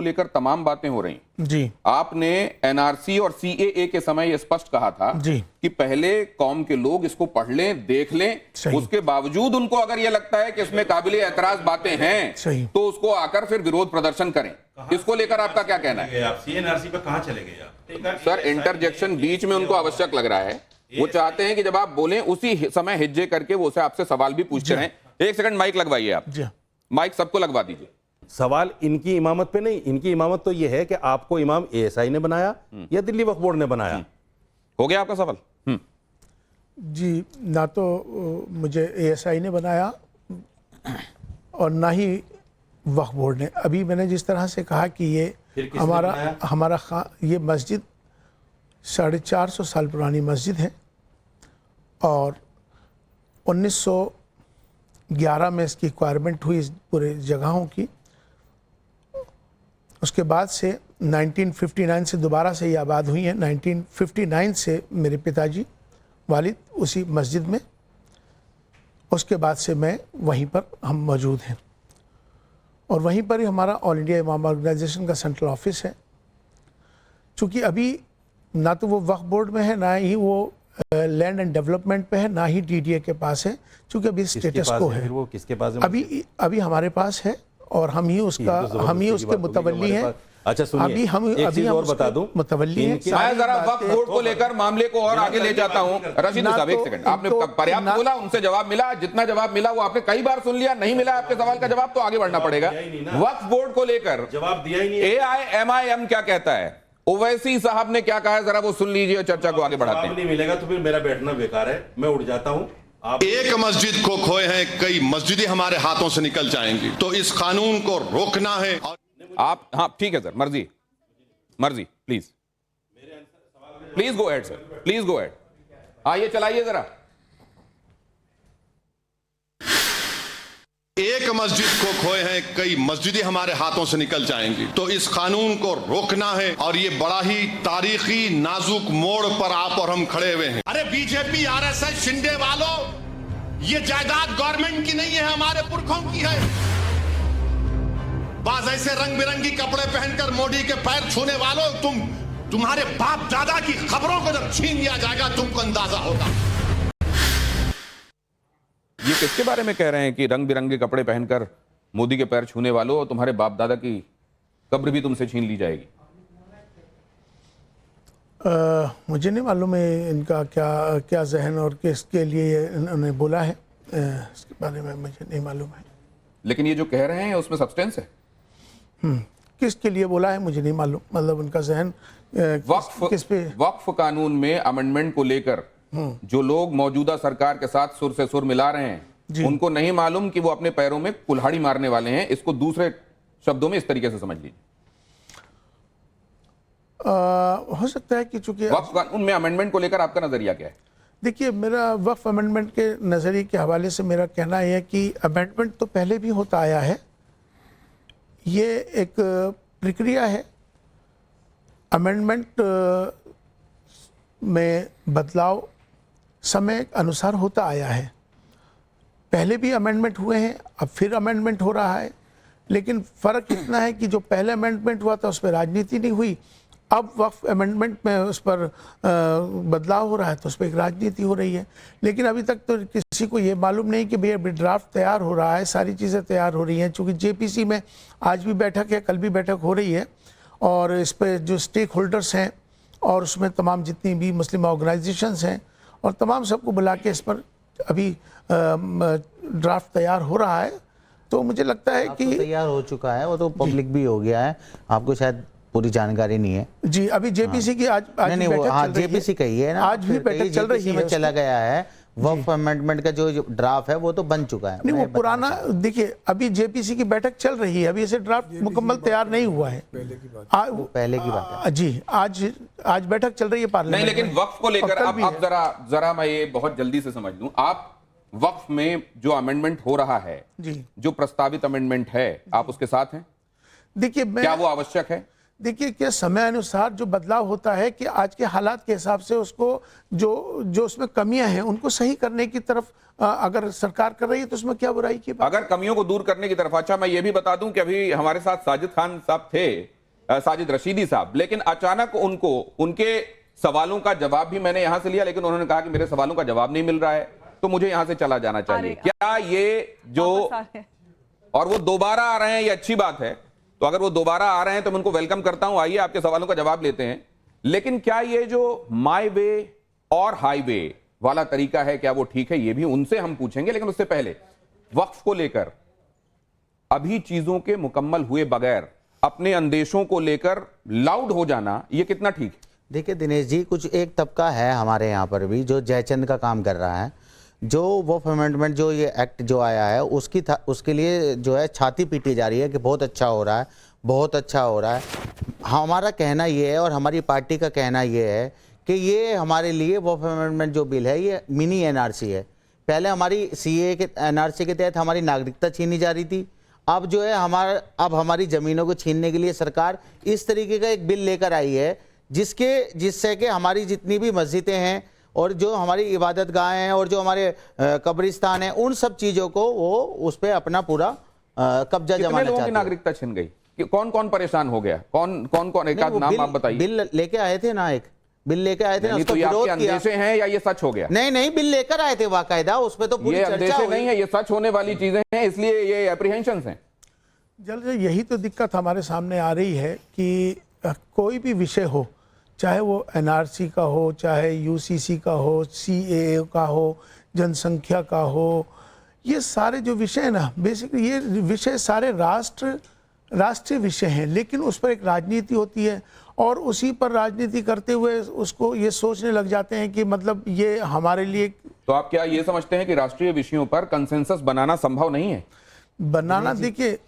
लेकर तमाम बातें हो रही जी। आपने एनआरसी और सीएए के समय यह स्पष्ट कहा था जी। कि पहले कौम के लोग इसको पढ़ लें, देख लें, उसके बावजूद उनको अगर यह लगता है कि इसमें काबिले एतराज बातें हैं तो उसको आकर फिर विरोध प्रदर्शन करें। इसको लेकर आपका क्या कहना है? आप सीएनआरसी पे कहां चले गए आप? सर, इंटरजेक्शन बीच में उनको आवश्यक लग रहा है। वो चाहते हैं कि जब आप बोलें उसी समय हिज्जे करके वो से आपसे सवाल भी पूछते रहें। एक सेकंड माइक लगवाइए आप। माइक सबको लगवा दीजिए। सवाल इनकी इमामत पे नहीं, इनकी इमामत तो यह है कि आपको इमाम एएसआई ने बनाया या दिल्ली वक्फ बोर्ड ने बनाया। हो गया आपका सवाल? जी, ना तो मुझे एएसआई ने बनाया और ना ही वक्फ बोर्ड ने। अभी मैंने जिस तरह से कहा कि ये हमारा ये मस्जिद 450 साल पुरानी मस्जिद है और 1911 में इसकी रिक्वायरमेंट हुई इस पूरे जगहों की। उसके बाद से 1959 से दोबारा से ये आबाद हुई है। 1959 से मेरे पिताजी वालिद उसी मस्जिद में, उसके बाद से मैं वहीं पर हम मौजूद हैं और वहीं पर ही हमारा ऑल इंडिया इमाम ऑर्गेनाइजेशन का सेंट्रल ऑफिस है। चूँकि अभी ना तो वो वक्फ बोर्ड में है, ना ही वो लैंड एंड डेवलपमेंट पे है, ना ही डीडीए के पास है, चूँकि अभी स्टेटस को है। वो किसके पास है? अभी हमारे पास है और हम ही उसके मुतवल्ली हैं। अच्छा सुनिए, एक चीज और बता दूं, मुतवल्ली हैं। मैं जरा वक्फ बोर्ड को लेकर मामले को और आगे ले जाता हूं। रशीद साहब, एक सेकंड, आपने पर्याप्त बोला, उनसे जवाब मिला, जितना जवाब मिला वो आपने कई बार सुन लिया। नहीं मिला आपके सवाल का जवाब तो आगे बढ़ना पड़ेगा। वक्फ बोर्ड को लेकर जवाब दिया ही नहीं। एआईएमआईएम क्या कहता है, ओवैसी साहब ने क्या कहा है, जरा वो सुन लीजिए और चर्चा को आगे बढ़ाते हैं। नहीं मिलेगा तो फिर मेरा बैठना बेकार है, मैं उठ जाता हूं। आप एक मस्जिद को खोए हैं, कई मस्जिदें हमारे हाथों से निकल जाएंगी, तो इस कानून को रोकना है। आप हाँ ठीक है सर, मर्जी please go ahead sir, please go ahead. आइए चलाइए जरा। एक मस्जिद को खोए हैं, कई मस्जिदें हमारे हाथों से निकल जाएंगी, तो इस कानून को रोकना है। और ये बड़ा ही तारीखी नाजुक मोड़ पर आप और हम खड़े हुए हैं। अरे बीजेपी आरएसएस शिंदे वालों, ये जायदाद गवर्नमेंट की नहीं है, हमारे पुरखों की है। बाज ऐसे रंग बिरंगी कपड़े पहनकर मोदी के पैर छूने वालों, तुम्हारे बाप दादा की खबरों को जब छीन लिया जाएगा तुमको अंदाजा होगा। ये किसके बारे में कह रहे हैं कि रंग बिरंगे कपड़े पहनकर मोदी के पैर छूने वालों और तुम्हारे बाप दादा की कब्र भी तुमसे छीन ली जाएगी? मुझे नहीं मालूम है इनका क्या जहन और किसके लिए इन्होंने बोला है, इसके बारे में मुझे नहीं मालूम है। लेकिन ये जो कह रहे हैं उसमें सब्सटेंस है। किसके लिए बोला है मुझे नहीं मालूम, मतलब उनका जहन किस पे। वक्फ कानून में अमेंडमेंट को लेकर जो लोग मौजूदा सरकार के साथ सुर से सुर मिला रहे हैं, उनको नहीं मालूम कि वो अपने पैरों में कुल्हाड़ी मारने वाले हैं। इसको दूसरे शब्दों में इस तरीके से समझ लीजिए। हो सकता है कि चूंकि वक्फ कानून में अमेंडमेंट को लेकर आपका नजरिया क्या है? देखिए, मेरा वक्फ अमेंडमेंट के नजरिए के हवाले से मेरा कहना है कि अमेंडमेंट तो पहले भी होता आया है। ये एक प्रक्रिया है। अमेंडमेंट में बदलाव समय अनुसार होता आया है। पहले भी अमेंडमेंट हुए हैं, अब फिर अमेंडमेंट हो रहा है। लेकिन फ़र्क इतना है कि जो पहले अमेंडमेंट हुआ था उस पर राजनीति नहीं हुई, अब वक्फ अमेंडमेंट में उस पर बदलाव हो रहा है तो उस पर एक राजनीति हो रही है। लेकिन अभी तक तो किसी को ये मालूम नहीं कि भैया अभी ड्राफ्ट तैयार हो रहा है, सारी चीज़ें तैयार हो रही हैं। चूँकि जेपीसी में आज भी बैठक है, कल भी बैठक हो रही है और इस पर जो स्टेक होल्डर्स हैं और उसमें तमाम जितनी भी मुस्लिम ऑर्गेनाइजेशंस हैं और तमाम सबको बुला के इस पर अभी ड्राफ्ट तैयार हो रहा है। तो मुझे लगता है कि तैयार हो चुका है, वो तो पब्लिक भी हो गया है, आपको शायद पूरी जानकारी नहीं है। जी, अभी जेपीसी की आज नहीं वो जेपीसी का ही है ना, आज भी बैठक चल रही है। चला गया है वक्फ अमेंडमेंट का जो ड्राफ्ट है वो तो बन चुका है। नहीं, वो पुराना देखिए, अभी जेपीसी की बैठक चल रही है, अभी इसे ड्राफ्ट मुकम्मल तैयार नहीं हुआ है। पहले की बात है जी। आज बैठक चल रही है पार्लियामेंट नहीं, लेकिन वक्फ को लेकर अब जरा मैं ये बहुत जल्दी से समझ लूं। आप वक्फ में जो अमेंडमेंट हो रहा है जी, जो प्रस्तावित अमेंडमेंट है, आप उसके साथ हैं? देखिए, क्या वो आवश्यक है? देखिए कि समय अनुसार जो बदलाव होता है कि आज के हालात के हिसाब से उसको जो उसमें कमियां हैं उनको सही करने की तरफ अगर सरकार कर रही है तो उसमें क्या बुराई की बात। अगर कमियों को दूर करने की तरफ, अच्छा मैं ये भी बता दूं कि अभी हमारे साथ साजिद खान साहब थे, साजिद रशीदी साहब, लेकिन अचानक उनको उनके सवालों का जवाब भी मैंने यहां से लिया, लेकिन उन्होंने कहा कि मेरे सवालों का जवाब नहीं मिल रहा है तो मुझे यहां से चला जाना चाहिए। क्या ये जो, और वो दोबारा आ रहे हैं, ये अच्छी बात है, तो अगर वो दोबारा आ रहे हैं तो मैं उनको वेलकम करता हूं, आइए आपके सवालों का जवाब लेते हैं। लेकिन क्या ये जो माय वे और हाईवे वाला तरीका है, क्या वो ठीक है, ये भी उनसे हम पूछेंगे। लेकिन उससे पहले वक्फ को लेकर अभी चीजों के मुकम्मल हुए बगैर अपने अंदेशों को लेकर लाउड हो जाना, ये कितना ठीक है? देखिए दिनेश जी, कुछ एक तबका है हमारे यहाँ पर भी जो जयचंद का काम कर रहा है, जो वक्फ अमेंडमेंट जो ये एक्ट जो आया है उसके लिए जो है छाती पीटी जा रही है कि बहुत अच्छा हो रहा है, बहुत अच्छा हो रहा है। हमारा कहना ये है और हमारी पार्टी का कहना ये है कि ये हमारे लिए वक्फ अमेंडमेंट जो बिल है ये मिनी एनआरसी है। पहले हमारी सीए के एनआरसी के तहत हमारी नागरिकता छीनी जा रही थी, अब जो है अब हमारी ज़मीनों को छीनने के लिए सरकार इस तरीके का एक बिल लेकर आई है जिससे कि हमारी जितनी भी मस्जिदें हैं और जो हमारी इबादत गाहें हैं और जो हमारे कब्रिस्तान हैं, उन सब चीज़ों को वो उस पर अपना पूरा कब्जा जमाना चाहते हैं। नागरिकता छिन गई, कौन कौन परेशान हो गया, कौन एक आध नाम आप बताइए। बिल लेके आए थे ना, एक बिल लेके आए थे ना, तो ये आपके अंदेशे हैं या ये सच हो गया? नहीं, बिल लेकर आए थे बाकायदा, उस पर तो पूरी चर्चा हुई। नहीं है, ये सच होने वाली चीजें हैं, इसलिए ये एप्रीहेंशंस हैं। जल्द से यही तो दिक्कत हमारे सामने आ रही है कि कोई भी विषय हो, चाहे वो एनआरसी का हो, चाहे यूसीसी का हो, सीएए का हो, जनसंख्या का हो, ये सारे जो विषय हैं ना, बेसिकली ये विषय सारे राष्ट्रीय विषय हैं, लेकिन उस पर एक राजनीति होती है और उसी पर राजनीति करते हुए उसको ये सोचने लग जाते हैं कि मतलब ये हमारे लिए। तो आप क्या ये समझते हैं कि राष्ट्रीय विषयों पर कंसेंसस बनाना संभव नहीं है? बनाना, देखिए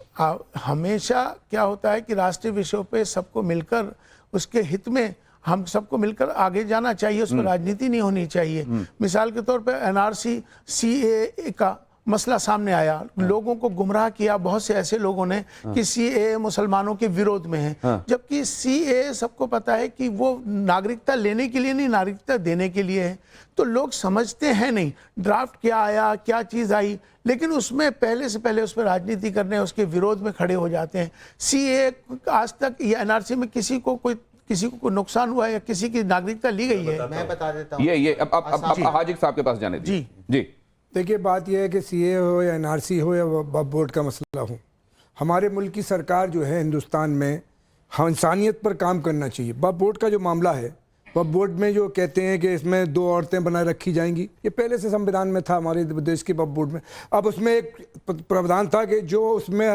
हमेशा क्या होता है कि राष्ट्रीय विषयों पे सबको मिलकर उसके हित में हम सबको मिलकर आगे जाना चाहिए, उस पर राजनीति नहीं होनी चाहिए। मिसाल के तौर पे एनआरसी सीएए का मसला सामने आया, लोगों को गुमराह किया बहुत से ऐसे लोगों ने कि सीएए मुसलमानों के विरोध में है, जबकि सीएए सबको पता है कि वो नागरिकता लेने के लिए नहीं, नागरिकता देने के लिए है। तो लोग समझते हैं नहीं ड्राफ्ट क्या आया, क्या चीज़ आई, लेकिन उसमें पहले से पहले उस पर राजनीति करने, उसके विरोध में खड़े हो जाते हैं। सीएए आज तक या एनआरसी में किसी को कोई नुकसान हुआ है या किसी की नागरिकता ली गई है? मैं बता देता हूँ। ये अब हाजिक साहब के पास जाने दीजिए। जी देखिए, बात यह है कि सीए हो या एनआरसी हो या वक्फ बोर्ड का मसला हो, हमारे मुल्क की सरकार जो है हिंदुस्तान में इंसानियत पर काम करना चाहिए। वक्फ बोर्ड का जो मामला है, वक्फ बोर्ड में जो कहते हैं कि इसमें 2 औरतें बनाए रखी जाएंगी, ये पहले से संविधान में था हमारे देश के वक्फ बोर्ड में। अब उसमें एक प्रावधान था कि जो उसमें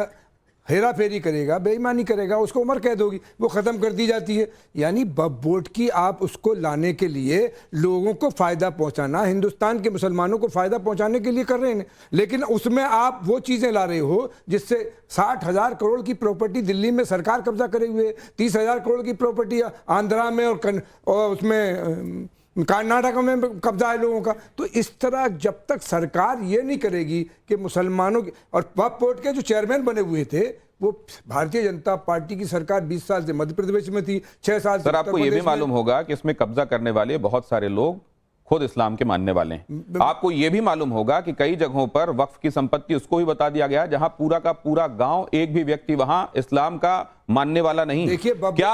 हेरा फेरी करेगा, बेईमानी करेगा, उसको उम्र कैद होगी, वो ख़त्म कर दी जाती है। यानी वक्फ बोर्ड की आप उसको लाने के लिए लोगों को फ़ायदा पहुंचाना, हिंदुस्तान के मुसलमानों को फ़ायदा पहुंचाने के लिए कर रहे हैं, लेकिन उसमें आप वो चीज़ें ला रहे हो जिससे 60,000 करोड़ की प्रॉपर्टी दिल्ली में सरकार कब्जा करे हुए, 30,000 करोड़ की प्रॉपर्टी आंध्रा में और उसमें कर्नाटक में कब्जा है लोगों का। तो इस तरह जब तक सरकार ये नहीं करेगी कि मुसलमानों की, और वक्फ बोर्ड के जो चेयरमैन बने हुए थे वो भारतीय जनता पार्टी की सरकार 20 साल से मध्य प्रदेश में थी, 6 साल से। सर आपको ये भी मालूम होगा कि इसमें कब्जा करने वाले बहुत सारे लोग खुद इस्लाम के मानने वाले हैं। आपको यह भी मालूम होगा कि कई जगहों पर वक्फ की संपत्ति उसको भी बता दिया गया जहां पूरा का पूरा गांव, एक भी व्यक्ति वहां इस्लाम का मानने वाला नहीं। देखिए, क्या